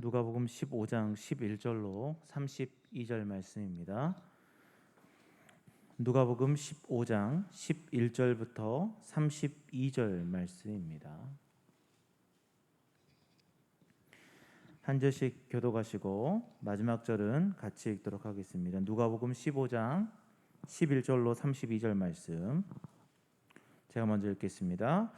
누가복음 15장 11절로 32절 말씀입니다. 누가복음 15장 11절부터 32절 말씀입니다. 한 절씩 교독하시고 마지막 절은 같이 읽도록 하겠습니다. 누가복음 15장 11절로 32절 말씀 제가 먼저 읽겠습니다.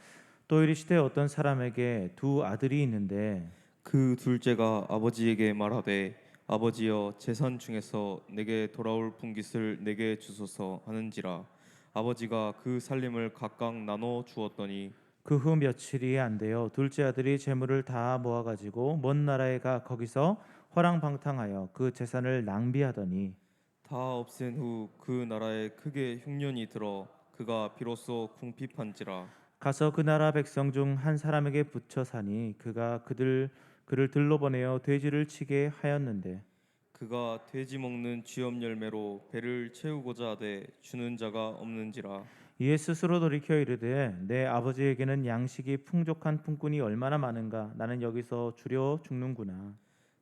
또 이르시되 어떤 사람에게 두 아들이 있는데 그 둘째가 아버지에게 말하되 아버지여 재산 중에서 내게 돌아올 분깃을 내게 주소서 하는지라. 아버지가 그 살림을 각각 나눠 주었더니 그 후 며칠이 안 되어 둘째 아들이 재물을 다 모아 가지고 먼 나라에 가 거기서 허랑방탕하여 그 재산을 낭비하더니 다 없앤 후 그 나라에 크게 흉년이 들어 그가 비로소 궁핍한지라. 가서 그 나라 백성 중 한 사람에게 붙여 사니 그가 그를 들러 보내어 돼지를 치게 하였는데 그가 돼지 먹는 쥐업 열매로 배를 채우고자 하되 주는 자가 없는지라. 이에 스스로 돌이켜 이르되 내 아버지에게는 양식이 풍족한 품꾼이 얼마나 많은가 나는 여기서 주려 죽는구나.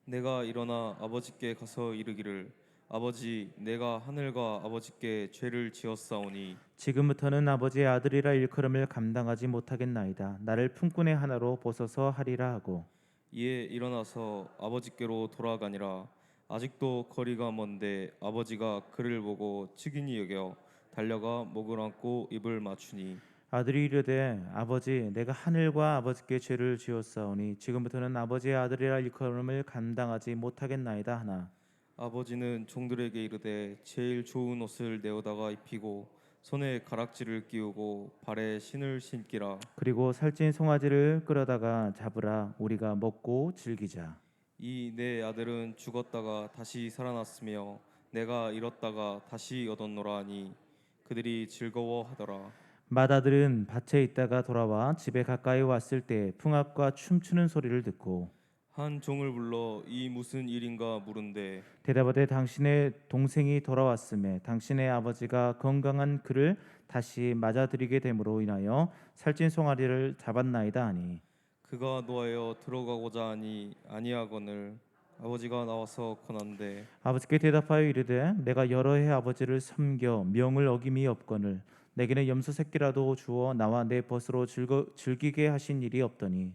내가 일어나 아버지께 가서 이르기를 아버지 내가 하늘과 아버지께 죄를 지었사오니 지금부터는 아버지의 아들이라 일컬음을 감당하지 못하겠나이다. 나를 품꾼의 하나로 보소서 하리라 하고 이에 일어나서 아버지께로 돌아가니라. 아직도 거리가 먼데 아버지가 그를 보고 측은히 여겨 달려가 목을 안고 입을 맞추니 아들이 이르되 아버지 내가 하늘과 아버지께 죄를 지었사오니 지금부터는 아버지의 아들이라 일컬음을 감당하지 못하겠나이다 하나 아버지는 종들에게 이르되 제일 좋은 옷을 내어다가 입히고 손에 가락지를 끼우고 발에 신을 신기라. 그리고 살찐 송아지를 끌어다가 잡으라 우리가 먹고 즐기자. 이 내 아들은 죽었다가 다시 살아났으며 내가 잃었다가 다시 얻었노라 하니 그들이 즐거워하더라. 맏아들은 밭에 있다가 돌아와 집에 가까이 왔을 때 풍악과 춤추는 소리를 듣고 한 종을 불러 이 무슨 일인가 물은데 대답하되 당신의 동생이 돌아왔음에 당신의 아버지가 건강한 그를 다시 맞아들이게 됨으로 인하여 살찐 송아리를 잡았나이다 하니 그가 노하여 들어가고자 하니 아니하거늘 아버지가 나와서 권한대 아버지께 대답하여 이르되 내가 여러 해 아버지를 섬겨 명을 어김이 없거늘 내게는 염소 새끼라도 주어 나와 내 벗으로 즐기게 하신 일이 없더니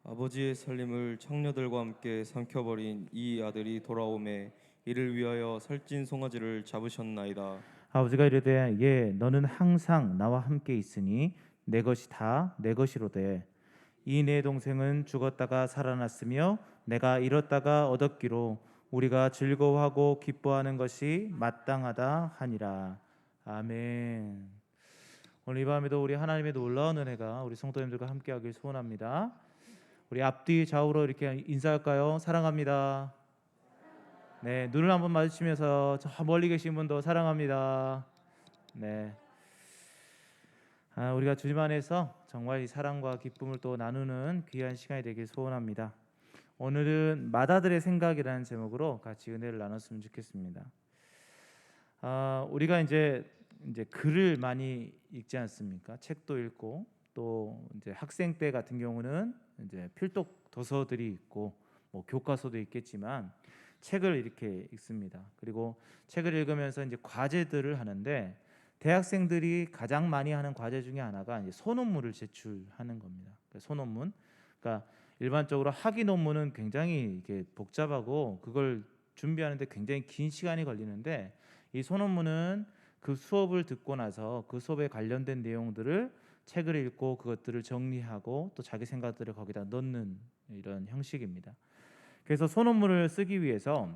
아버지의 살림을 창녀들과 함께 삼켜버린 이 아들이 돌아오매 이를 위하여 살찐 송아지를 잡으셨나이다. 아버지가 이르되 예 너는 항상 나와 함께 있으니 내 것이 다 내 것이로되 이 내 동생은 죽었다가 살아났으며 내가 잃었다가 얻었기로 우리가 즐거워하고 기뻐하는 것이 마땅하다 하니라. 아멘. 오늘 이 밤에도 우리 하나님의 놀라운 은혜가 우리 성도님들과 함께하길 소원합니다. 우리 앞뒤 좌우로 이렇게 인사할까요? 사랑합니다. 네, 눈을 한번 마주치면서 저 멀리 계신 분도 사랑합니다. 네. 우리가 주님 안에서 정말 이 사랑과 기쁨을 또 나누는 귀한 시간이 되길 소원합니다. 오늘은 맏아들의 생각이라는 제목으로 같이 은혜를 나눴으면 좋겠습니다. 우리가 이제 글을 많이 읽지 않습니까? 책도 읽고 또 이제 학생 때 같은 경우는 이제 필독 도서들이 있고 뭐 교과서도 있겠지만 책을 이렇게 읽습니다. 그리고 책을 읽으면서 이제 과제들을 하는데 대학생들이 가장 많이 하는 과제 중에 하나가 이제 소논문을 제출하는 겁니다. 소논문. 그러니까 일반적으로 학위 논문은 굉장히 이게 복잡하고 그걸 준비하는데 굉장히 긴 시간이 걸리는데 이 소논문은 그 수업을 듣고 나서 그 수업에 관련된 내용들을 책을 읽고 그것들을 정리하고 또 자기 생각들을 거기다 넣는 이런 형식입니다. 그래서 소논문을 쓰기 위해서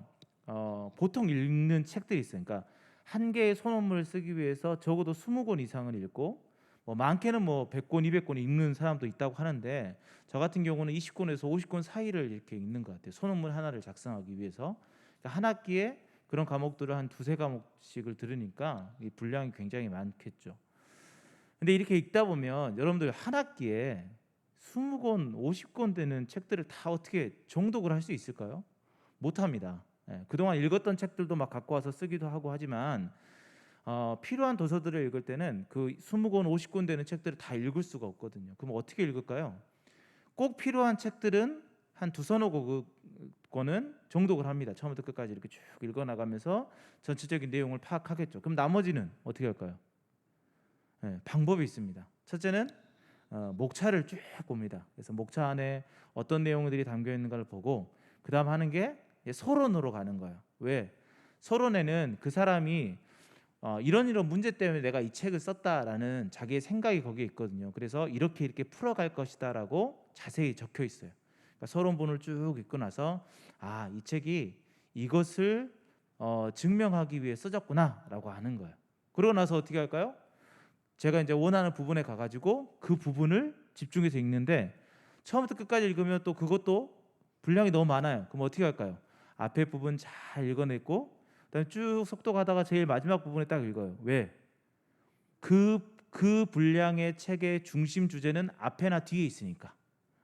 보통 읽는 책들이 있어요. 그러니까 한 개의 소논문을 쓰기 위해서 적어도 20권 이상을 읽고 뭐 많게는 뭐 100권, 200권 읽는 사람도 있다고 하는데 저 같은 경우는 20권에서 50권 사이를 이렇게 읽는 것 같아요. 소논문 하나를 작성하기 위해서. 그러니까 한 학기에 그런 과목들을 한 두세 과목씩을 들으니까 이 분량이 굉장히 많겠죠. 근데 이렇게 읽다 보면 여러분들 한 학기에 20권, 50권 되는 책들을 다 어떻게 정독을 할 수 있을까요? 못합니다. 그동안 읽었던 책들도 막 갖고 와서 쓰기도 하고 하지만 필요한 도서들을 읽을 때는 그 20권, 50권 되는 책들을 다 읽을 수가 없거든요. 그럼 어떻게 읽을까요? 꼭 필요한 책들은 한 두서너 거는 정독을 합니다. 처음부터 끝까지 이렇게 쭉 읽어 나가면서 전체적인 내용을 파악하겠죠. 그럼 나머지는 어떻게 할까요? 방법이 있습니다. 첫째는 목차를 쭉 봅니다. 그래서 목차 안에 어떤 내용들이 담겨 있는가를 보고 그다음 하는 게 서론으로 가는 거예요. 왜? 서론에는 그 사람이 이런 문제 때문에 내가 이 책을 썼다라는 자기의 생각이 거기에 있거든요. 그래서 이렇게 풀어갈 것이다라고 자세히 적혀 있어요. 그러니까 서론본을 쭉 읽고 나서 이 책이 이것을 증명하기 위해 써졌구나라고 하는 거예요. 그러고 나서 어떻게 할까요? 제가 이제 원하는 부분에 가가지고 그 부분을 집중해서 읽는데 처음부터 끝까지 읽으면 또 그것도 분량이 너무 많아요. 그럼 어떻게 할까요? 앞에 부분 잘 읽어냈고 그다음에 쭉 속도 가다가 제일 마지막 부분에 딱 읽어요. 왜? 그 분량의 책의 중심 주제는 앞에나 뒤에 있으니까.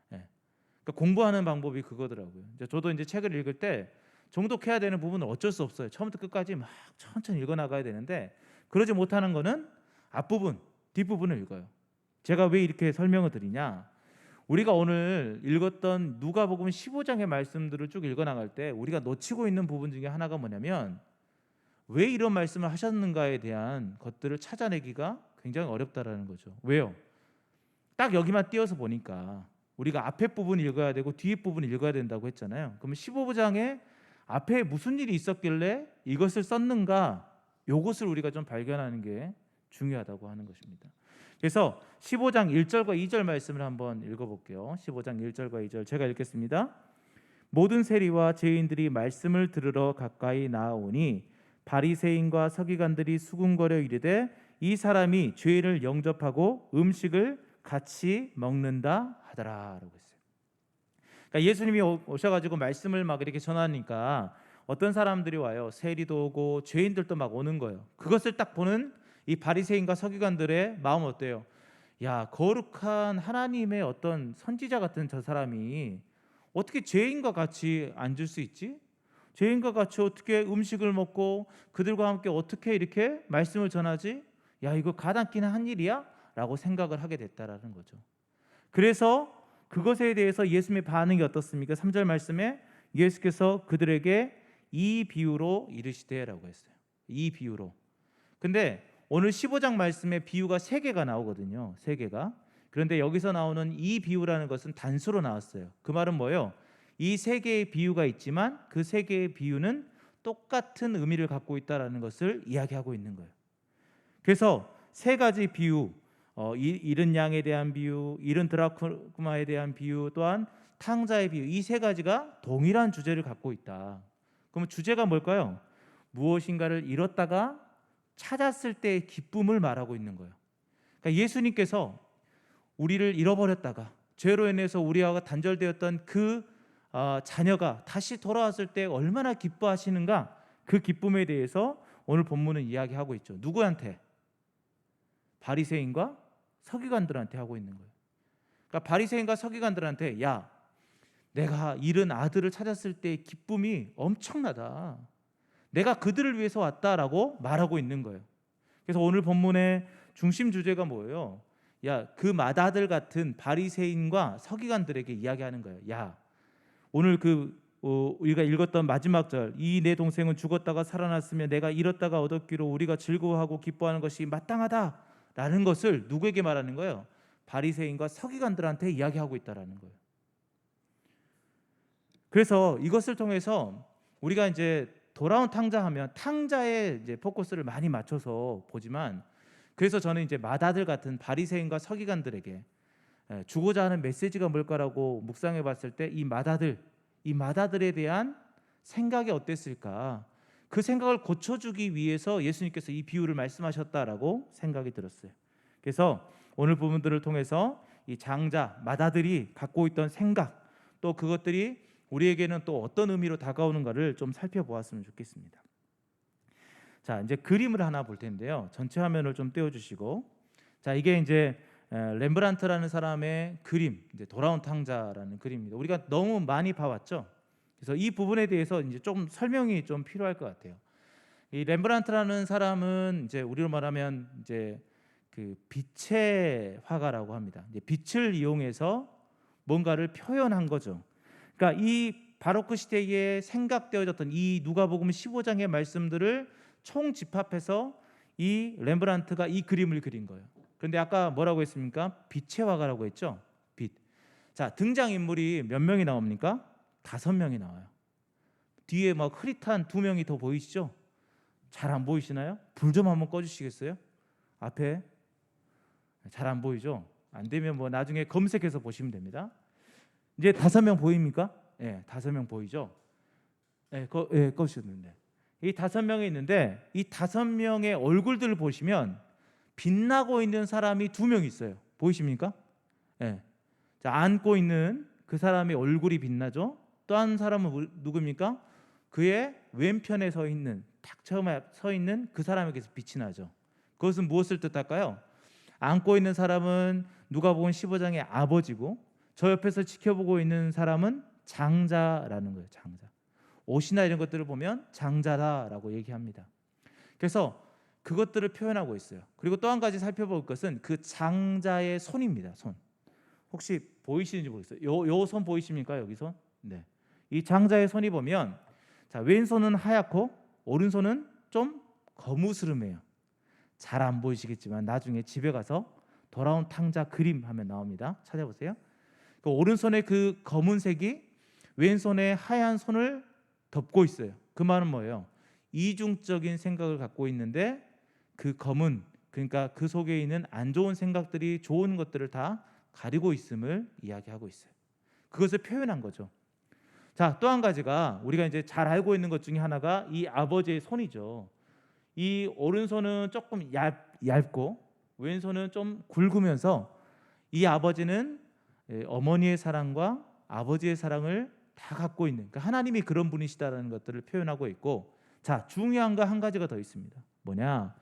그러니까 공부하는 방법이 그거더라고요. 저도 이제 책을 읽을 때 정독해야 되는 부분은 어쩔 수 없어요. 처음부터 끝까지 막 천천히 읽어 나가야 되는데 그러지 못하는 거는 앞부분, 뒷부분을 읽어요. 제가 왜 이렇게 설명을 드리냐? 우리가 오늘 읽었던 누가복음 15장의 말씀들을 쭉 읽어 나갈 때 우리가 놓치고 있는 부분 중에 하나가 뭐냐면 왜 이런 말씀을 하셨는가에 대한 것들을 찾아내기가 굉장히 어렵다라는 거죠. 왜요? 딱 여기만 띄어서 보니까 우리가 앞에 부분 읽어야 되고 뒤에 부분 읽어야 된다고 했잖아요. 그러면 15장에 앞에 무슨 일이 있었길래 이것을 썼는가? 요것을 우리가 좀 발견하는 게 중요하다고 하는 것입니다. 그래서 15장 1절과 2절 말씀을 한번 읽어볼게요. 15장 1절과 2절 제가 읽겠습니다. 모든 세리와 죄인들이 말씀을 들으러 가까이 나아오니 바리새인과 서기관들이 수군거려 이르되 이 사람이 죄를 영접하고 음식을 같이 먹는다 하더라라고 했어요. 그러니까 예수님이 오셔가지고 말씀을 막 이렇게 전하니까 어떤 사람들이 와요. 세리도 오고 죄인들도 막 오는 거예요. 그것을 딱 보는 이 바리새인과 서기관들의 마음 어때요? 야, 거룩한 하나님의 어떤 선지자 같은 저 사람이 어떻게 죄인과 같이 앉을 수 있지? 죄인과 같이 어떻게 음식을 먹고 그들과 함께 어떻게 이렇게 말씀을 전하지? 야, 이거 가당키는 한 일이야? 라고 생각을 하게 됐다라는 거죠. 그래서 그것에 대해서 예수님의 반응이 어떻습니까? 3절 말씀에 예수께서 그들에게 이 비유로 이르시되라고 했어요. 이 비유로. 근데 오늘 15장 말씀에 비유가 3개가 나오거든요. 3개가. 그런데 여기서 나오는 이 비유라는 것은 단수로 나왔어요. 그 말은 뭐예요? 이 3개의 비유가 있지만 그 3개의 비유는 똑같은 의미를 갖고 있다라는 것을 이야기하고 있는 거예요. 그래서 3가지 비유, 잃은 양에 대한 비유, 잃은 드라크마에 대한 비유, 또한 탕자의 비유, 이 3가지가 동일한 주제를 갖고 있다. 그러면 주제가 뭘까요? 무엇인가를 잃었다가 찾았을 때의 기쁨을 말하고 있는 거예요. 그러니까 예수님께서 우리를 잃어버렸다가 죄로 인해서 우리와 단절되었던 그 자녀가 다시 돌아왔을 때 얼마나 기뻐하시는가, 그 기쁨에 대해서 오늘 본문은 이야기하고 있죠. 누구한테? 바리새인과 서기관들한테 하고 있는 거예요. 그러니까 바리새인과 서기관들한테 야, 내가 잃은 아들을 찾았을 때의 기쁨이 엄청나다. 내가 그들을 위해서 왔다라고 말하고 있는 거예요. 그래서 오늘 본문의 중심 주제가 뭐예요? 야, 그 맏아들 같은 바리새인과 서기관들에게 이야기하는 거예요. 야, 오늘 우리가 읽었던 마지막 절, 이 내 동생은 죽었다가 살아났으며 내가 잃었다가 얻었기로 우리가 즐거워하고 기뻐하는 것이 마땅하다라는 것을 누구에게 말하는 거예요? 바리새인과 서기관들한테 이야기하고 있다라는 거예요. 그래서 이것을 통해서 우리가 이제 돌아온 탕자하면 탕자에 이제 포커스를 많이 맞춰서 보지만, 그래서 저는 이제 맏아들 같은 바리새인과 서기관들에게 주고자 하는 메시지가 뭘까라고 묵상해 봤을 때 이 맏아들에 대한 생각이 어땠을까, 그 생각을 고쳐주기 위해서 예수님께서 이 비유를 말씀하셨다라고 생각이 들었어요. 그래서 오늘 부분들을 통해서 이 장자, 맏아들이 갖고 있던 생각, 또 그것들이 우리에게는 또 어떤 의미로 다가오는가를 좀 살펴보았으면 좋겠습니다. 자, 이제 그림을 하나 볼 텐데요. 전체 화면을 좀 띄워주시고, 자, 이게 이제 렘브란트라는 사람의 그림, 이제 돌아온 탕자라는 그림입니다. 우리가 너무 많이 봐왔죠. 그래서 이 부분에 대해서 이제 좀 설명이 좀 필요할 것 같아요. 이 렘브란트라는 사람은 이제 우리로 말하면 이제 그 빛의 화가라고 합니다. 이제 빛을 이용해서 뭔가를 표현한 거죠. 그러니까 이 바로 그 시대에 생각되어졌던 이 누가복음 15장의 말씀들을 총 집합해서 이 렘브란트가 이 그림을 그린 거예요. 그런데 아까 뭐라고 했습니까? 빛의 화가라고 했죠. 빛. 자, 등장 인물이 몇 명이 나옵니까? 5명이 나와요. 뒤에 막 흐릿한 2명이 더 보이시죠? 잘 안 보이시나요? 불 좀 한번 꺼주시겠어요? 앞에 잘 안 보이죠? 안 되면 뭐 나중에 검색해서 보시면 됩니다. 이제 5명 보입니까? 예, 5명 보이죠? 예, 꺼주셨는데 이 5명이 있는데 이 5명의 얼굴들을 보시면 빛나고 있는 사람이 2명 있어요. 보이십니까? 예. 자, 안고 있는 그 사람의 얼굴이 빛나죠. 또 한 사람은 누굽니까? 그의 왼편에 서 있는 딱 처음에 서 있는 그 사람에게서 빛이 나죠. 그것은 무엇을 뜻할까요? 안고 있는 사람은 누가복음 15장의 아버지고 저 옆에서 지켜보고 있는 사람은 장자라는 거예요. 장자. 옷이나 이런 것들을 보면 장자다라고 얘기합니다. 그래서 그것들을 표현하고 있어요. 그리고 또 한 가지 살펴볼 것은 그 장자의 손입니다. 손. 혹시 보이시는지 모르겠어요. 요 손 보이십니까? 여기 손? 네. 이 장자의 손이 보면 자, 왼손은 하얗고 오른손은 좀 거무스름해요. 잘 안 보이시겠지만 나중에 집에 가서 돌아온 탕자 그림 하면 나옵니다. 찾아보세요. 그 오른손의 그 검은색이 왼손의 하얀 손을 덮고 있어요. 그 말은 뭐예요? 이중적인 생각을 갖고 있는데 그 검은, 그러니까 그 속에 있는 안 좋은 생각들이 좋은 것들을 다 가리고 있음을 이야기하고 있어요. 그것을 표현한 거죠. 자, 또 한 가지가 우리가 이제 잘 알고 있는 것 중에 하나가 이 아버지의 손이죠. 이 오른손은 조금 얇고 왼손은 좀 굵으면서 이 아버지는 어머니의 사랑과 아버지의 사랑을 다 갖고 있는, 그러니까 하나님이 그런 분이시다라는 것들을 표현하고 있고, 자, 중요한 거 한 가지가 더 있습니다. 뭐냐?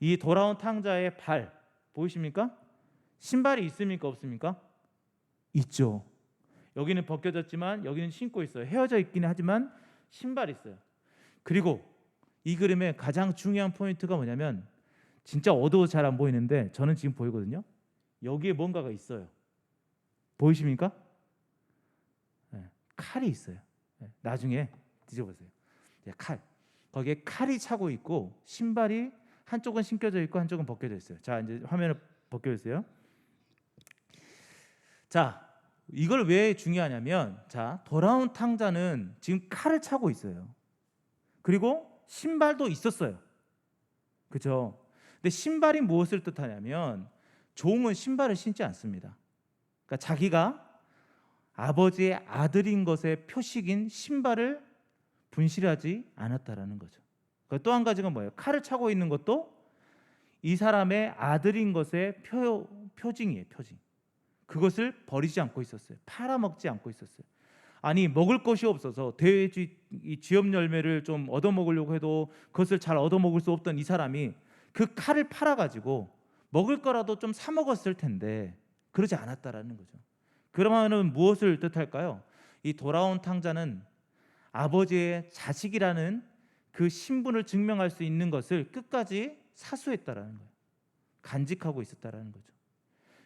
이 돌아온 탕자의 발 보이십니까? 신발이 있습니까? 없습니까? 있죠. 여기는 벗겨졌지만 여기는 신고 있어요. 헤어져 있기는 하지만 신발이 있어요. 그리고 이 그림의 가장 중요한 포인트가 뭐냐면, 진짜 어두워서 잘 안 보이는데 저는 지금 보이거든요. 여기에 뭔가가 있어요. 보이십니까? 네, 칼이 있어요. 네, 나중에 뒤져보세요. 네, 칼. 거기에 칼이 차고 있고 신발이 한쪽은 신겨져 있고 한쪽은 벗겨져 있어요. 자, 이제 화면을 벗겨주세요. 자, 이걸 왜 중요하냐면, 자, 돌아온 탕자는 지금 칼을 차고 있어요. 그리고 신발도 있었어요. 그렇죠? 근데 신발이 무엇을 뜻하냐면, 종은 신발을 신지 않습니다. 그러니까 자기가 아버지의 아들인 것의 표식인 신발을 분실하지 않았다라는 거죠. 또 한 가지가 뭐예요? 칼을 차고 있는 것도 이 사람의 아들인 것의 표징이에요. 표징. 그것을 버리지 않고 있었어요. 팔아먹지 않고 있었어요. 아니, 먹을 것이 없어서 돼지 이 쥐염 열매를 좀 얻어먹으려고 해도 그것을 잘 얻어먹을 수 없던 이 사람이 그 칼을 팔아가지고 먹을 거라도 좀 사 먹었을 텐데 그러지 않았다라는 거죠. 그러면은 무엇을 뜻할까요? 이 돌아온 탕자는 아버지의 자식이라는 그 신분을 증명할 수 있는 것을 끝까지 사수했다라는 거예요. 간직하고 있었다라는 거죠.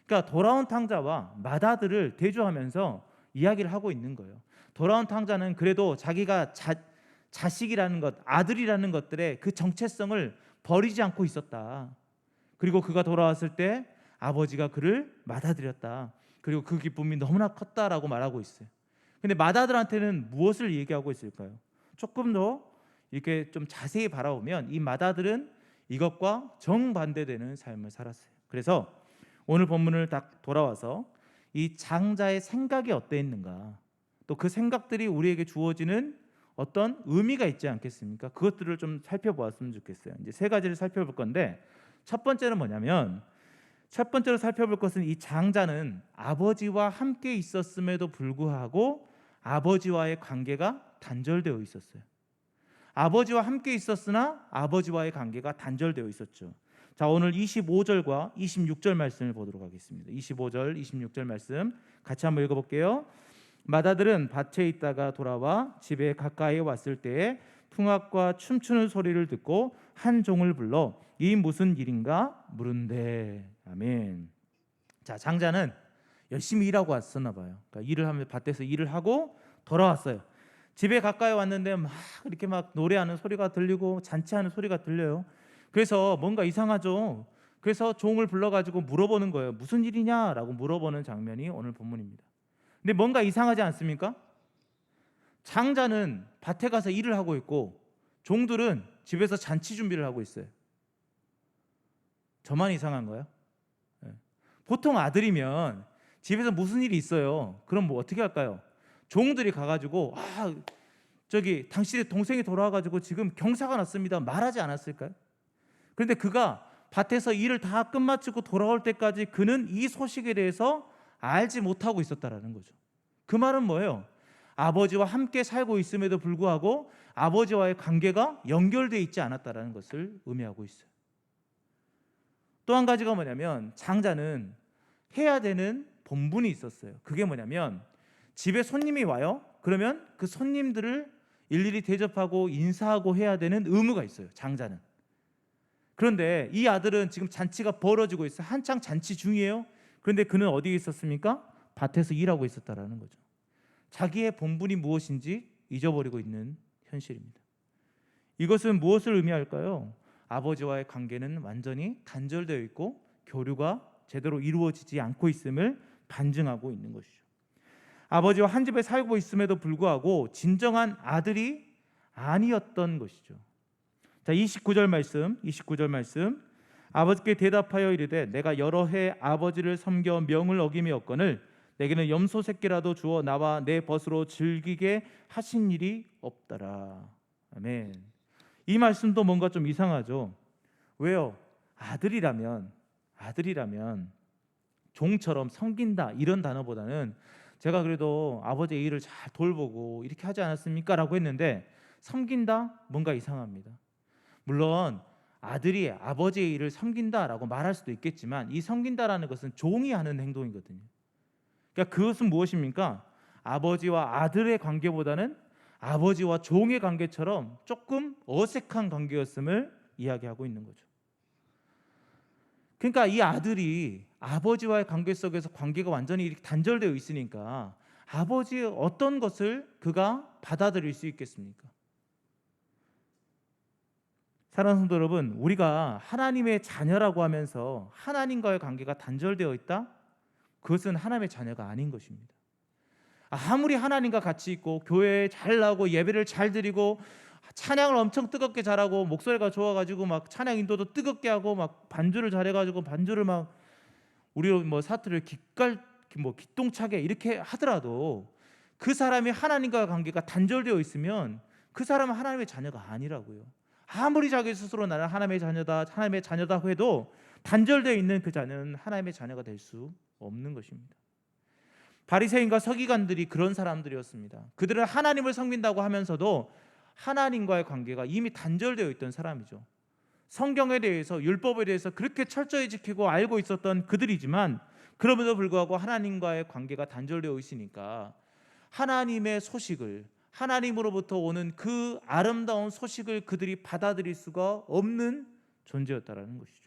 그러니까 돌아온 탕자와 맏아들을 대조하면서 이야기를 하고 있는 거예요. 돌아온 탕자는 그래도 자기가 자식이라는 것, 아들이라는 것들의 그 정체성을 버리지 않고 있었다. 그리고 그가 돌아왔을 때 아버지가 그를 맏아들이었다. 그리고 그 기쁨이 너무나 컸다라고 말하고 있어요. 근데 맏아들한테는 무엇을 얘기하고 있을까요? 조금 더 이렇게 좀 자세히 바라보면 이 맏아들은 이것과 정반대되는 삶을 살았어요. 그래서 오늘 본문을 딱 돌아와서 이 장자의 생각이 어땠는가, 또 그 생각들이 우리에게 주어지는 어떤 의미가 있지 않겠습니까? 그것들을 좀 살펴보았으면 좋겠어요. 이제 3가지를 살펴볼 건데, 첫 번째는 뭐냐면, 첫 번째로 살펴볼 것은 이 장자는 아버지와 함께 있었음에도 불구하고 아버지와의 관계가 단절되어 있었어요. 아버지와 함께 있었으나 아버지와의 관계가 단절되어 있었죠. 자, 오늘 25절과 26절 말씀을 보도록 하겠습니다. 25절, 26절 말씀 같이 한번 읽어볼게요. 맏아들은 밭에 있다가 돌아와 집에 가까이 왔을 때에 풍악과 춤추는 소리를 듣고 한 종을 불러 이 무슨 일인가 물은데. 아멘. 자, 장자는 열심히 일하고 왔었나 봐요. 그러니까 일을 하면 밭에서 일을 하고 돌아왔어요. 집에 가까이 왔는데 막 이렇게 막 노래하는 소리가 들리고 잔치하는 소리가 들려요. 그래서 뭔가 이상하죠. 그래서 종을 불러가지고 물어보는 거예요. 무슨 일이냐라고 물어보는 장면이 오늘 본문입니다. 근데 뭔가 이상하지 않습니까? 장자는 밭에 가서 일을 하고 있고 종들은 집에서 잔치 준비를 하고 있어요. 저만 이상한 거예요? 예. 보통 아들이면 집에서 무슨 일이 있어요. 그럼 뭐 어떻게 할까요? 종들이 가가지고 저기 당신의 동생이 돌아와가지고 지금 경사가 났습니다 말하지 않았을까요? 그런데 그가 밭에서 일을 다 끝마치고 돌아올 때까지 그는 이 소식에 대해서 알지 못하고 있었다라는 거죠. 그 말은 뭐예요? 아버지와 함께 살고 있음에도 불구하고 아버지와의 관계가 연결되어 있지 않았다라는 것을 의미하고 있어요. 또 한 가지가 뭐냐면 장자는 해야 되는 본분이 있었어요. 그게 뭐냐면 집에 손님이 와요. 그러면 그 손님들을 일일이 대접하고 인사하고 해야 되는 의무가 있어요. 장자는. 그런데 이 아들은 지금 잔치가 벌어지고 있어요. 한창 잔치 중이에요. 그런데 그는 어디에 있었습니까? 밭에서 일하고 있었다라는 거죠. 자기의 본분이 무엇인지 잊어버리고 있는 현실입니다. 이것은 무엇을 의미할까요? 아버지와의 관계는 완전히 단절되어 있고 교류가 제대로 이루어지지 않고 있음을 반증하고 있는 것이죠. 아버지와 한 집에 살고 있음에도 불구하고 진정한 아들이 아니었던 것이죠. 자, 29절 말씀. 아버지께 대답하여 이르되 내가 여러 해 아버지를 섬겨 명을 어김이었거늘 내게는 염소 새끼라도 주어 나와 내 벗으로 즐기게 하신 일이 없더라. 아멘. 이 말씀도 뭔가 좀 이상하죠. 왜요? 아들이라면 종처럼 섬긴다 이런 단어보다는 제가 그래도 아버지의 일을 잘 돌보고 이렇게 하지 않았습니까? 라고 했는데 섬긴다? 뭔가 이상합니다. 물론 아들이 아버지의 일을 섬긴다라고 말할 수도 있겠지만 이 섬긴다라는 것은 종이 하는 행동이거든요. 그러니까 그것은 무엇입니까? 아버지와 아들의 관계보다는 아버지와 종의 관계처럼 조금 어색한 관계였음을 이야기하고 있는 거죠. 그러니까 이 아들이 아버지와의 관계 속에서 관계가 완전히 이렇게 단절되어 있으니까 아버지의 어떤 것을 그가 받아들일 수 있겠습니까? 사랑하는 성도 여러분, 우리가 하나님의 자녀라고 하면서 하나님과의 관계가 단절되어 있다? 그것은 하나님의 자녀가 아닌 것입니다. 아무리 하나님과 같이 있고 교회에 잘 나오고 예배를 잘 드리고 찬양을 엄청 뜨겁게 잘하고 목소리가 좋아가지고 막 찬양 인도도 뜨겁게 하고 막 반주를 잘해가지고 반주를 막 우리 뭐 사투리를 기똥차게 이렇게 하더라도 그 사람이 하나님과의 관계가 단절되어 있으면 그 사람은 하나님의 자녀가 아니라고요. 아무리 자기 스스로 나는 하나님의 자녀다 해도 단절되어 있는 그 자녀는 하나님의 자녀가 될 수 없는 것입니다. 바리새인과 서기관들이 그런 사람들이었습니다. 그들은 하나님을 섬긴다고 하면서도 하나님과의 관계가 이미 단절되어 있던 사람이죠. 성경에 대해서 율법에 대해서 그렇게 철저히 지키고 알고 있었던 그들이지만 그럼에도 불구하고 하나님과의 관계가 단절되어 있으니까 하나님의 소식을 하나님으로부터 오는 그 아름다운 소식을 그들이 받아들일 수가 없는 존재였다라는 것이죠.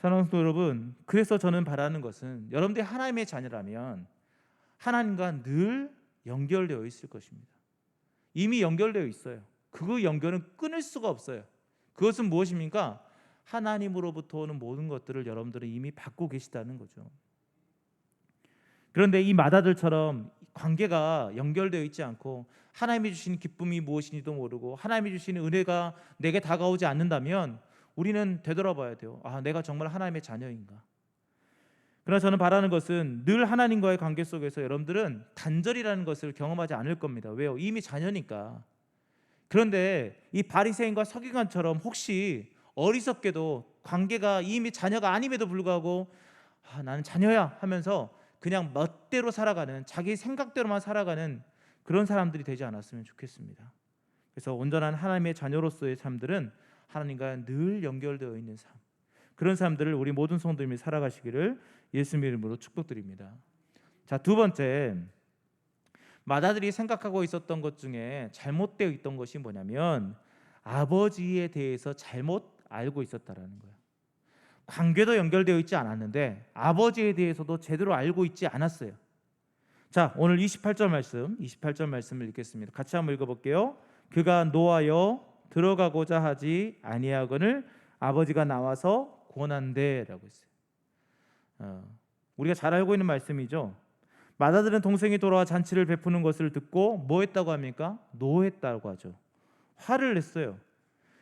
사랑하는 성도 여러분, 그래서 저는 바라는 것은 여러분들이 하나님의 자녀라면 하나님과 늘 연결되어 있을 것입니다. 이미 연결되어 있어요. 그 연결은 끊을 수가 없어요. 그것은 무엇입니까? 하나님으로부터 오는 모든 것들을 여러분들은 이미 받고 계시다는 거죠. 그런데 이 마다들처럼 관계가 연결되어 있지 않고 하나님이 주시는 기쁨이 무엇인지도 모르고 하나님이 주시는 은혜가 내게 다가오지 않는다면 우리는 되돌아봐야 돼요. 내가 정말 하나님의 자녀인가? 그러나 저는 바라는 것은 늘 하나님과의 관계 속에서 여러분들은 단절이라는 것을 경험하지 않을 겁니다. 왜요? 이미 자녀니까. 그런데 이 바리새인과 서기관처럼 혹시 어리석게도 관계가 이미 자녀가 아님에도 불구하고 나는 자녀야 하면서 그냥 멋대로 살아가는 자기 생각대로만 살아가는 그런 사람들이 되지 않았으면 좋겠습니다. 그래서 온전한 하나님의 자녀로서의 삶들은 하나님과 늘 연결되어 있는 삶, 그런 삶들을 우리 모든 성도님이 살아가시기를 예수님의 이름으로 축복드립니다. 자, 두 번째, 마다들이 생각하고 있었던 것 중에 잘못되어 있던 것이 뭐냐면 아버지에 대해서 잘못 알고 있었다라는 거예요. 관계도 연결되어 있지 않았는데 아버지에 대해서도 제대로 알고 있지 않았어요. 자, 오늘 28절 말씀을 읽겠습니다. 같이 한번 읽어볼게요. 그가 노하여 들어가고자 하지 아니하거늘 아버지가 나와서 권한대라고 했어요. 우리가 잘 알고 있는 말씀이죠. 맏아들은 동생이 돌아와 잔치를 베푸는 것을 듣고 뭐 했다고 합니까? 노했다고 하죠. 화를 냈어요.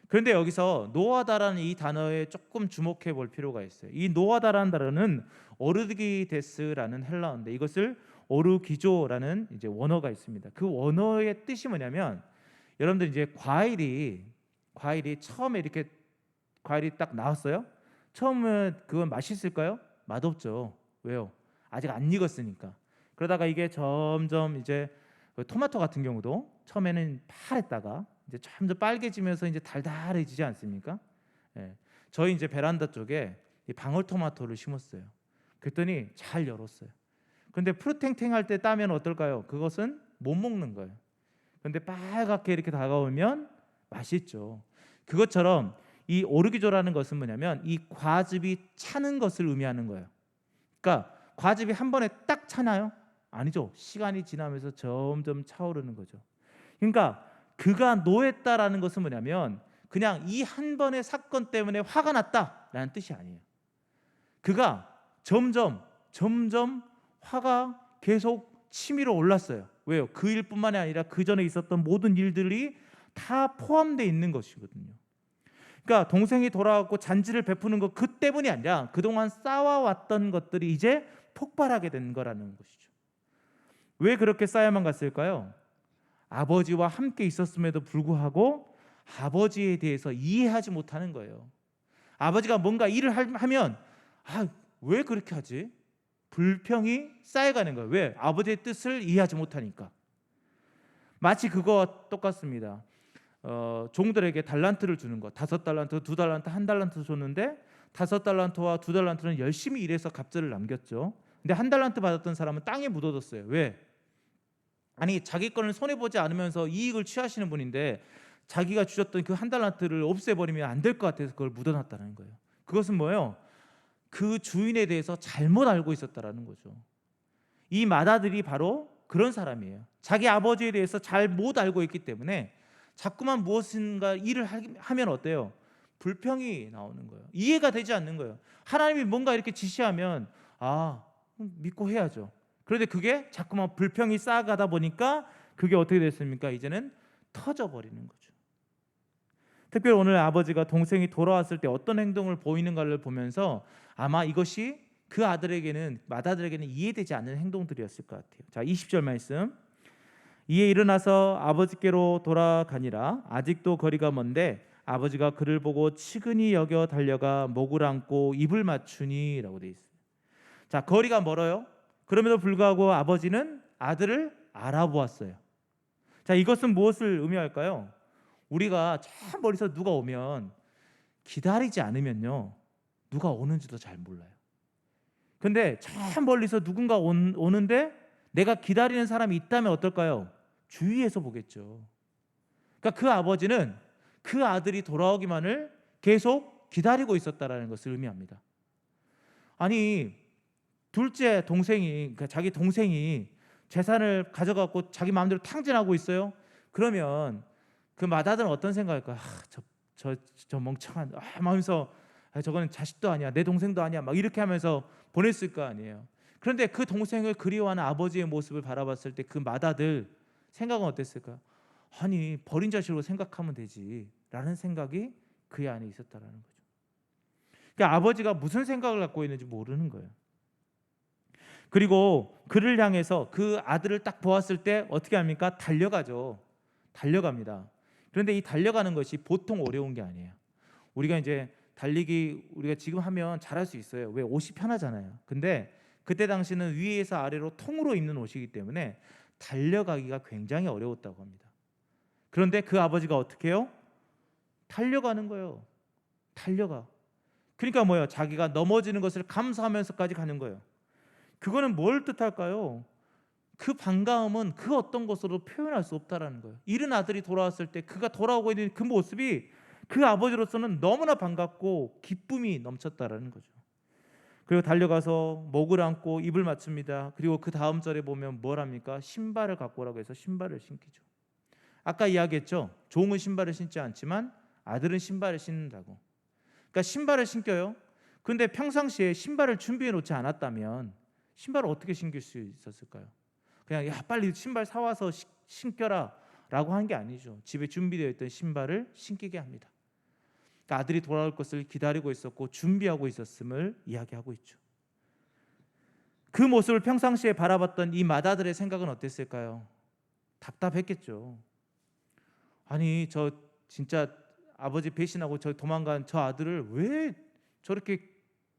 그런데 여기서 노하다라는 이 단어에 조금 주목해 볼 필요가 있어요. 이 노하다라는 단어는 오르기데스라는 헬라어인데 이것을 오르기조라는 이제 원어가 있습니다. 그 원어의 뜻이 뭐냐면 여러분들 이제 과일이 처음에 이렇게 과일이 딱 나왔어요. 처음에 그건 맛있을까요? 맛없죠. 왜요? 아직 안 익었으니까. 그러다가 이게 점점 이제 토마토 같은 경우도 처음에는 파랬다가 이제 점점 빨개지면서 이제 달달해지지 않습니까? 예. 저희 이제 베란다 쪽에 이 방울토마토를 심었어요. 그랬더니 잘 열었어요. 근데 푸릇탱탱할 때 따면 어떨까요? 그것은 못 먹는 거예요. 근데 빨갛게 이렇게 다가오면 맛있죠. 그것처럼 이 오르기조라는 것은 뭐냐면 이 과즙이 차는 것을 의미하는 거예요. 그러니까 과즙이 한 번에 딱 차나요? 아니죠. 시간이 지나면서 점점 차오르는 거죠. 그러니까 그가 노했다라는 것은 뭐냐면 그냥 이 한 번의 사건 때문에 화가 났다라는 뜻이 아니에요. 그가 점점 화가 계속 치밀어 올랐어요. 왜요? 그 일뿐만이 아니라 그 전에 있었던 모든 일들이 다 포함되어 있는 것이거든요. 그러니까 동생이 돌아왔고 잔치를 베푸는 것 그 때문이 아니라 그동안 쌓아왔던 것들이 이제 폭발하게 된 거라는 것이죠. 왜 그렇게 쌓여만 갔을까요? 아버지와 함께 있었음에도 불구하고 아버지에 대해서 이해하지 못하는 거예요. 아버지가 뭔가 일을 하면 왜 그렇게 하지? 불평이 쌓여가는 거예요. 왜? 아버지의 뜻을 이해하지 못하니까. 마치 그거와 똑같습니다. 종들에게 달란트를 주는 것, 5달란트, 2달란트, 1달란트 줬는데 5달란트와 2달란트는 열심히 일해서 갑절을 남겼죠. 근데 1달란트 받았던 사람은 땅에 묻어뒀어요. 왜? 아니 자기 거는 손해 보지 않으면서 이익을 취하시는 분인데 자기가 주셨던 그 1달란트를 없애버리면 안 될 것 같아서 그걸 묻어놨다는 거예요. 그것은 뭐예요? 그 주인에 대해서 잘못 알고 있었다라는 거죠. 이 맏아들이 바로 그런 사람이에요. 자기 아버지에 대해서 잘못 알고 있기 때문에 자꾸만 무엇인가 일을 하면 어때요? 불평이 나오는 거예요. 이해가 되지 않는 거예요. 하나님이 뭔가 이렇게 지시하면 믿고 해야죠. 그런데 그게 자꾸만 불평이 쌓아가다 보니까 그게 어떻게 됐습니까? 이제는 터져버리는 거죠. 특별히 오늘 아버지가 동생이 돌아왔을 때 어떤 행동을 보이는가를 보면서 아마 이것이 그 맏아들에게는 이해되지 않는 행동들이었을 것 같아요. 자, 20절 말씀. 이에 일어나서 아버지께로 돌아가니라. 아직도 거리가 먼데 아버지가 그를 보고 치근히 여겨 달려가 목을 안고 입을 맞추니라고 돼 있어요. 자, 거리가 멀어요. 그럼에도 불구하고 아버지는 아들을 알아보았어요. 자, 이것은 무엇을 의미할까요? 우리가 참 멀리서 누가 오면 기다리지 않으면요, 누가 오는지도 잘 몰라요. 근데 참 멀리서 누군가 오는데 내가 기다리는 사람이 있다면 어떨까요? 주위에서 보겠죠. 그러니까 그 아버지는 그 아들이 돌아오기만을 계속 기다리고 있었다라는 것을 의미합니다. 아니 둘째 동생이, 그러니까 자기 동생이 재산을 가져갖고 자기 마음대로 탕진하고 있어요. 그러면 그 맏아들은 어떤 생각일까? 저 멍청한 하면서 저거는 자식도 아니야, 내 동생도 아니야, 막 이렇게 하면서 보냈을 거 아니에요. 그런데 그 동생을 그리워하는 아버지의 모습을 바라봤을 때 그 맏아들 생각은 어땠을까? 아니 버린 자식으로 생각하면 되지라는 생각이 그의 안에 있었다라는 거죠. 그러니까 아버지가 무슨 생각을 갖고 있는지 모르는 거예요. 그리고 그를 향해서 그 아들을 딱 보았을 때 어떻게 합니까? 달려가죠. 달려갑니다. 그런데 이 달려가는 것이 보통 어려운 게 아니에요. 우리가 이제 달리기 우리가 지금 하면 잘할 수 있어요. 왜? 옷이 편하잖아요. 근데 그때 당시는 위에서 아래로 통으로 입는 옷이기 때문에 달려가기가 굉장히 어려웠다고 합니다. 그런데 그 아버지가 어떻게 해요? 달려가는 거예요. 달려가. 그러니까 뭐예요? 자기가 넘어지는 것을 감수하면서까지 가는 거예요. 그거는 뭘 뜻할까요? 그 반가움은 그 어떤 것으로 표현할 수 없다라는 거예요. 잃은 아들이 돌아왔을 때 그가 돌아오고 있는 그 모습이 그 아버지로서는 너무나 반갑고 기쁨이 넘쳤다라는 거죠. 그리고 달려가서 목을 안고 입을 맞춥니다. 그리고 그 다음 절에 보면 뭘 합니까? 신발을 갖고 오라고 해서 신발을 신기죠. 아까 이야기했죠. 종은 신발을 신지 않지만 아들은 신발을 신는다고. 그러니까 신발을 신겨요. 근데 평상시에 신발을 준비해 놓지 않았다면 신발을 어떻게 신길 수 있었을까요? 그냥 야 빨리 신발 사와서 신겨라 라고 한 게 아니죠. 집에 준비되어 있던 신발을 신기게 합니다. 그러니까 아들이 돌아올 것을 기다리고 있었고 준비하고 있었음을 이야기하고 있죠. 그 모습을 평상시에 바라봤던 이 맏아들의 생각은 어땠을까요? 답답했겠죠. 아니 저 진짜 아버지 배신하고 저 도망간 저 아들을 왜 저렇게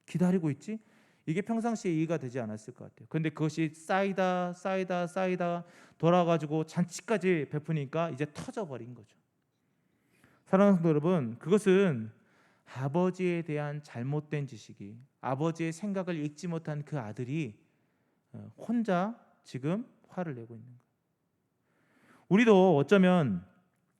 기다리고 있지? 이게 평상시에 이해가 되지 않았을 것 같아요. 그런데 그것이 쌓이다 돌아가지고 잔치까지 베푸니까 이제 터져버린 거죠. 사랑하는 성도 여러분, 그것은 아버지에 대한 잘못된 지식이, 아버지의 생각을 읽지 못한 그 아들이 혼자 지금 화를 내고 있는 거예요. 우리도 어쩌면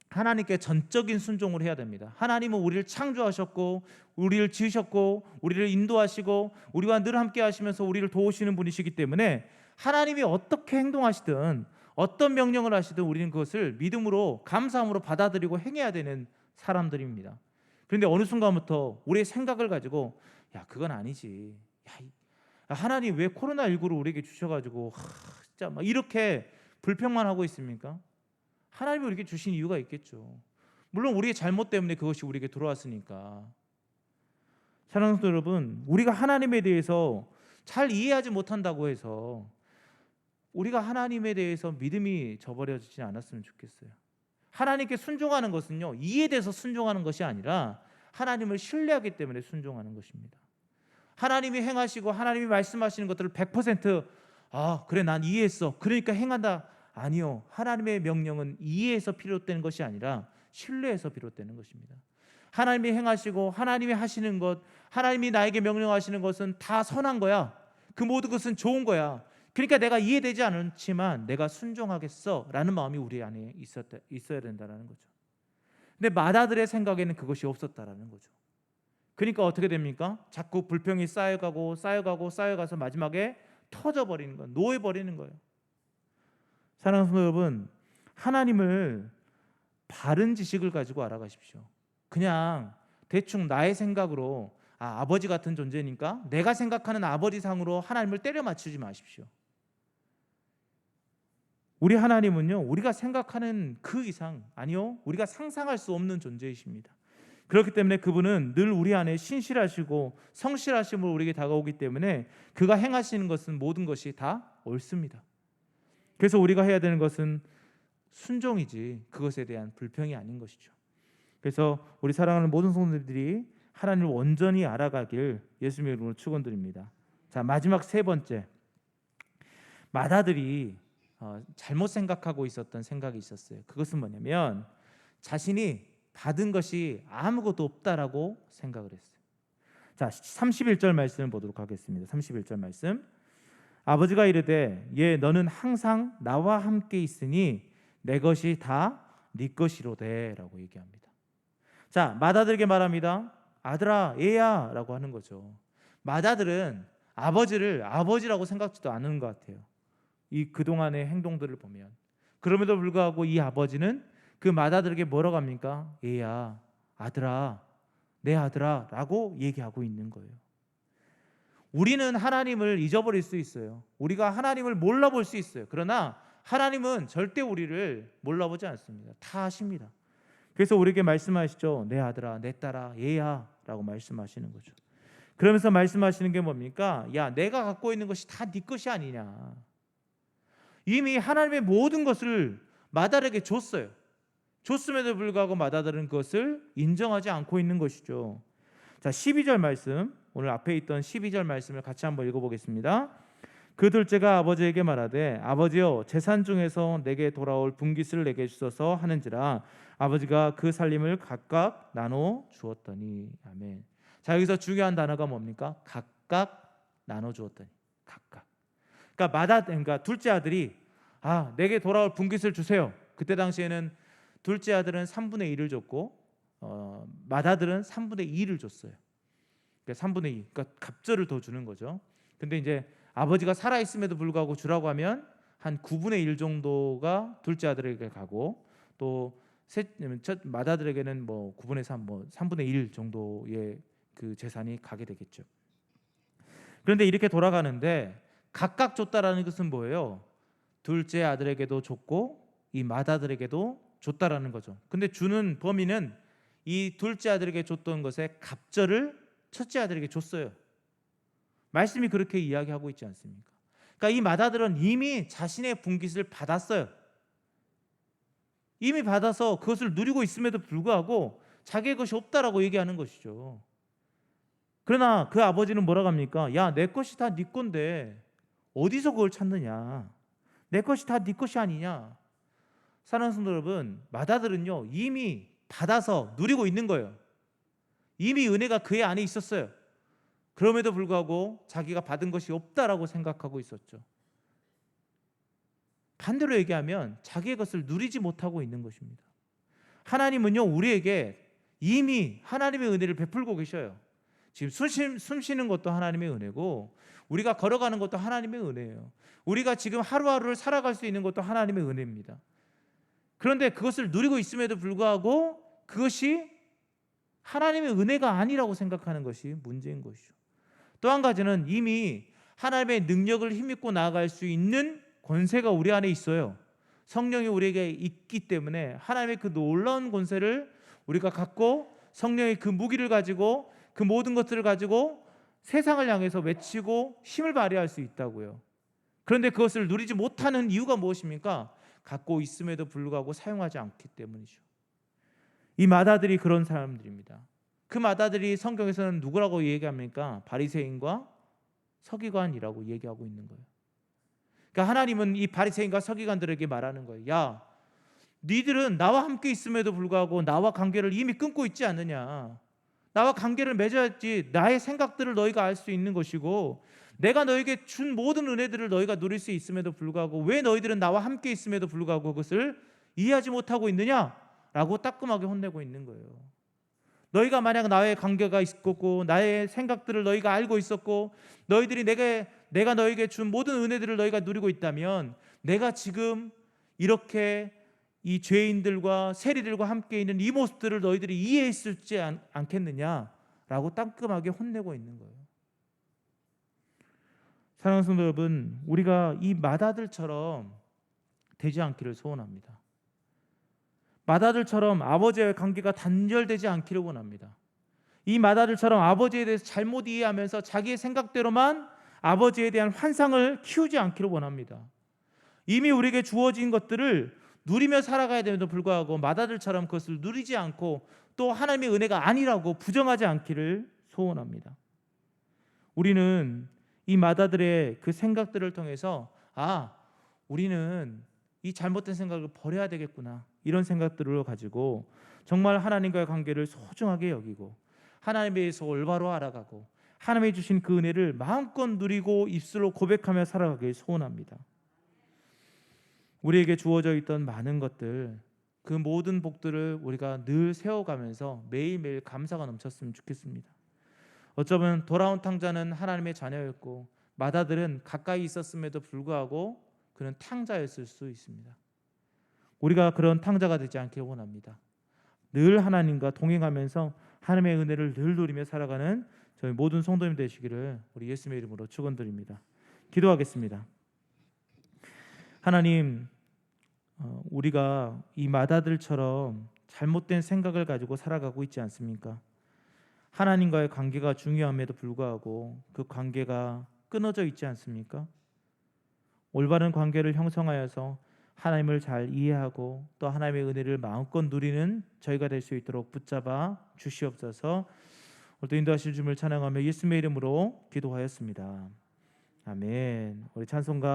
하나님께 전적인 순종을 해야 됩니다. 하나님은 우리를 창조하셨고 우리를 지으셨고 우리를 인도하시고 우리와 늘 함께 하시면서 우리를 도우시는 분이시기 때문에 하나님이 어떻게 행동하시든 어떤 명령을 하시든 우리는 그것을 믿음으로 감사함으로 받아들이고 행해야 되는 사람들입니다. 그런데 어느 순간부터 우리의 생각을 가지고 야 그건 아니지. 하나님 왜 코로나19를 우리에게 주셔가지고 진짜 막 이렇게 불평만 하고 있습니까? 하나님이 우리에게 주신 이유가 있겠죠. 물론 우리의 잘못 때문에 그것이 우리에게 들어왔으니까. 사랑하는 성도 여러분, 우리가 하나님에 대해서 잘 이해하지 못한다고 해서 우리가 하나님에 대해서 믿음이 저버려지지 않았으면 좋겠어요. 하나님께 순종하는 것은요, 이해돼서 순종하는 것이 아니라 하나님을 신뢰하기 때문에 순종하는 것입니다. 하나님이 행하시고 하나님이 말씀하시는 것들을 100% 그래 난 이해했어 그러니까 행한다. 아니요. 하나님의 명령은 이해에서 비롯되는 것이 아니라 신뢰에서 비롯되는 것입니다. 하나님이 행하시고 하나님이 하시는 것, 하나님이 나에게 명령하시는 것은 다 선한 거야. 그 모든 것은 좋은 거야. 그러니까 내가 이해되지 않지만 내가 순종하겠어 라는 마음이 우리 안에 있어야 된다는 거죠. 근데 맏아들의 생각에는 그것이 없었다라는 거죠. 그러니까 어떻게 됩니까? 자꾸 불평이 쌓여가서 마지막에 터져버리는 거예요. 놓여버리는 거예요. 사랑하는 성도 여러분, 하나님을 바른 지식을 가지고 알아가십시오. 그냥 대충 나의 생각으로 아버지 같은 존재니까 내가 생각하는 아버지상으로 하나님을 때려 맞추지 마십시오. 우리 하나님은요, 우리가 생각하는 그 이상, 아니요, 우리가 상상할 수 없는 존재이십니다. 그렇기 때문에 그분은 늘 우리 안에 신실하시고 성실하심으로 우리에게 다가오기 때문에 그가 행하시는 것은 모든 것이 다 옳습니다. 그래서 우리가 해야 되는 것은 순종이지 그것에 대한 불평이 아닌 것이죠. 그래서 우리 사랑하는 모든 성도들이 하나님을 온전히 알아가길 예수님의 이름으로 축원드립니다. 자, 마지막 세 번째, 맏아들이 잘못 생각하고 있었던 생각이 있었어요. 그것은 뭐냐면 자신이 받은 것이 아무것도 없다라고 생각을 했어요. 자, 31절 말씀을 보도록 하겠습니다. 31절 말씀. 아버지가 이르되 너는 항상 나와 함께 있으니 내 것이 다 네 것이로되 라고 얘기합니다. 자, 맏아들에게 말합니다. 아들아, 얘야 라고 하는 거죠. 맏아들은 아버지를 아버지라고 생각지도 않는 것 같아요. 이 그동안의 행동들을 보면. 그럼에도 불구하고 이 아버지는 그 맏아들에게 뭐라고 합니까? 얘야, 아들아, 내 아들아 라고 얘기하고 있는 거예요. 우리는 하나님을 잊어버릴 수 있어요. 우리가 하나님을 몰라볼 수 있어요. 그러나 하나님은 절대 우리를 몰라보지 않습니다. 다 아십니다. 그래서 우리에게 말씀하시죠. 내 아들아, 내 딸아, 얘야 라고 말씀하시는 거죠. 그러면서 말씀하시는 게 뭡니까? 야, 내가 갖고 있는 것이 다 네 것이 아니냐. 이미 하나님의 모든 것을 맏아들에게 줬어요. 줬음에도 불구하고 맏아들은 그것을 인정하지 않고 있는 것이죠. 자, 12절 말씀, 오늘 앞에 있던 12절 말씀을 같이 한번 읽어보겠습니다. 그 둘째가 아버지에게 말하되 아버지여 재산 중에서 내게 돌아올 분깃을 내게 주소서 하는지라 아버지가 그 살림을 각각 나눠 주었더니. 아멘. 자, 여기서 중요한 단어가 뭡니까? 각각 나눠 주었더니. 각각. 그러니까 둘째 아들이 내게 돌아올 분깃을 주세요. 그때 당시에는 둘째 아들은 3분의 1을 줬고 맏아들은 3분의 2를 줬어요. 그러니까 3분의 2, 그러니까 갑절을 더 주는 거죠. 근데 이제 아버지가 살아 있음에도 불구하고 주라고 하면 한 9분의 1 정도가 둘째 아들에게 가고, 또 첫 맏아들에게는 뭐 9분의 3, 뭐 3분의 1 정도의 그 재산이 가게 되겠죠. 그런데 이렇게 돌아가는데 각각 줬다라는 것은 뭐예요? 둘째 아들에게도 줬고 이 맏아들에게도 줬다라는 거죠. 근데 주는 범위는 이 둘째 아들에게 줬던 것의 갑절을 첫째 아들에게 줬어요. 말씀이 그렇게 이야기하고 있지 않습니까? 그러니까 이 맏아들은 이미 자신의 분깃을 받았어요. 이미 받아서 그것을 누리고 있음에도 불구하고 자기의 것이 없다라고 얘기하는 것이죠. 그러나 그 아버지는 뭐라고 합니까? 야, 내 것이 다 네 건데 어디서 그걸 찾느냐? 내 것이 다 네 것이 아니냐? 사랑하는 성도 여러분, 맏아들은요 이미 받아서 누리고 있는 거예요. 이미 은혜가 그의 안에 있었어요. 그럼에도 불구하고 자기가 받은 것이 없다라고 생각하고 있었죠. 반대로 얘기하면 자기의 것을 누리지 못하고 있는 것입니다. 하나님은요 우리에게 이미 하나님의 은혜를 베풀고 계셔요. 지금 숨 쉬는 것도 하나님의 은혜고, 우리가 걸어가는 것도 하나님의 은혜예요. 우리가 지금 하루하루를 살아갈 수 있는 것도 하나님의 은혜입니다. 그런데 그것을 누리고 있음에도 불구하고 그것이 하나님의 은혜가 아니라고 생각하는 것이 문제인 것이죠. 또 한 가지는 이미 하나님의 능력을 힘입고 나아갈 수 있는 권세가 우리 안에 있어요. 성령이 우리에게 있기 때문에 하나님의 그 놀라운 권세를 우리가 갖고 성령의 그 무기를 가지고 그 모든 것들을 가지고 세상을 향해서 외치고 힘을 발휘할 수 있다고요. 그런데 그것을 누리지 못하는 이유가 무엇입니까? 갖고 있음에도 불구하고 사용하지 않기 때문이죠. 이 맏아들이 그런 사람들입니다. 그 맏아들이 성경에서는 누구라고 얘기합니까? 바리새인과 서기관이라고 얘기하고 있는 거예요. 그러니까 하나님은 이 바리새인과 서기관들에게 말하는 거예요. 야, 니들은 나와 함께 있음에도 불구하고 나와 관계를 이미 끊고 있지 않느냐? 나와 관계를 맺어야지 나의 생각들을 너희가 알 수 있는 것이고, 내가 너에게 준 모든 은혜들을 너희가 누릴 수 있음에도 불구하고 왜 너희들은 나와 함께 있음에도 불구하고 그것을 이해하지 못하고 있느냐라고 따끔하게 혼내고 있는 거예요. 너희가 만약 나의 관계가 있었고 나의 생각들을 너희가 알고 있었고 너희들이 내가 너에게 준 모든 은혜들을 너희가 누리고 있다면 내가 지금 이렇게 이 죄인들과 세리들과 함께 있는 이 모습들을 너희들이 이해했을지 않겠느냐라고 따끔하게 혼내고 있는 거예요. 사랑하는 성도 여러분, 우리가 이 맏아들처럼 되지 않기를 소원합니다. 맏아들처럼 아버지와의 관계가 단절되지 않기를 원합니다. 이 맏아들처럼 아버지에 대해서 잘못 이해하면서 자기의 생각대로만 아버지에 대한 환상을 키우지 않기를 원합니다. 이미 우리에게 주어진 것들을 누리며 살아가야 됨에도 불구하고 맏아들처럼 그것을 누리지 않고 또 하나님의 은혜가 아니라고 부정하지 않기를 소원합니다. 우리는 이 맏아들의 그 생각들을 통해서 우리는 이 잘못된 생각을 버려야 되겠구나, 이런 생각들을 가지고 정말 하나님과의 관계를 소중하게 여기고 하나님에 대해서 올바로 알아가고 하나님이 주신 그 은혜를 마음껏 누리고 입술로 고백하며 살아가길 소원합니다. 우리에게 주어져 있던 많은 것들, 그 모든 복들을 우리가 늘 세워가면서 매일매일 감사가 넘쳤으면 좋겠습니다. 어쩌면 돌아온 탕자는 하나님의 자녀였고 맏아들은 가까이 있었음에도 불구하고 그는 탕자였을 수 있습니다. 우리가 그런 탕자가 되지 않길 원합니다. 늘 하나님과 동행하면서 하나님의 은혜를 늘 누리며 살아가는 저희 모든 성도님 되시기를 우리 예수님의 이름으로 축원드립니다. 기도하겠습니다. 하나님, 우리가 이 맏아들처럼 잘못된 생각을 가지고 살아가고 있지 않습니까? 하나님과의 관계가 중요함에도 불구하고 그 관계가 끊어져 있지 않습니까? 올바른 관계를 형성하여서 하나님을 잘 이해하고 또 하나님의 은혜를 마음껏 누리는 저희가 될 수 있도록 붙잡아 주시옵소서. 오늘도 인도하실 주님을 찬양하며 예수님의 이름으로 기도하였습니다. 아멘. 우리 찬송가